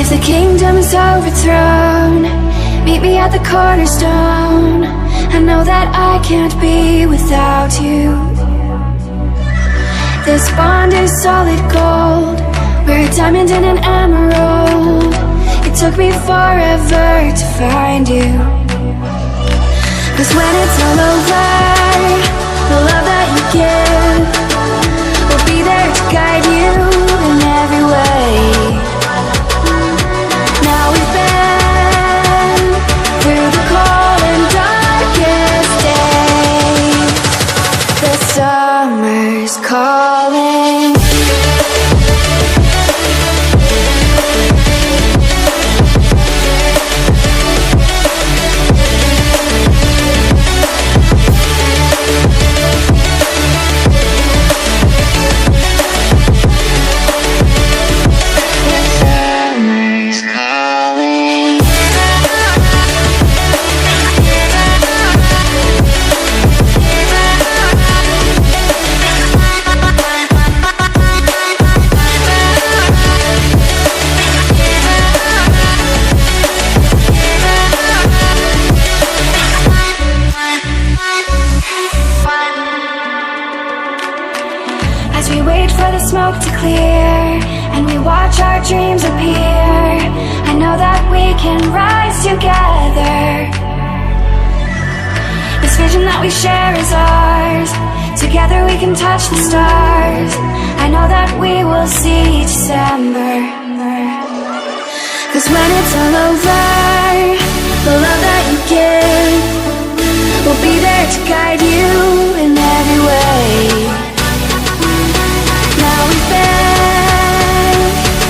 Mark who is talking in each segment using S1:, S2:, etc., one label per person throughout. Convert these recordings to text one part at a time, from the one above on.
S1: If the kingdom is overthrown, meet me at the cornerstone. I know that I can't be without you. This bond is solid gold. We're a diamond and an emerald. It took me forever to find you. 'Cause when it's all over, the love that you give will be there to guide you in every way. Now we've been through the cold and darkest days. The summer's calling. As we wait for the smoke to clear and we watch our dreams appear, I know that we can rise together. This vision that we share is ours. Together we can touch the stars. I know that we will see December. 'Cause when it's all over, the love that you give will be there to guide you in every way. Now we've been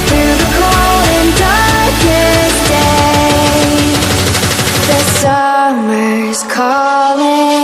S1: through the cold and darkest days. The summer's calling.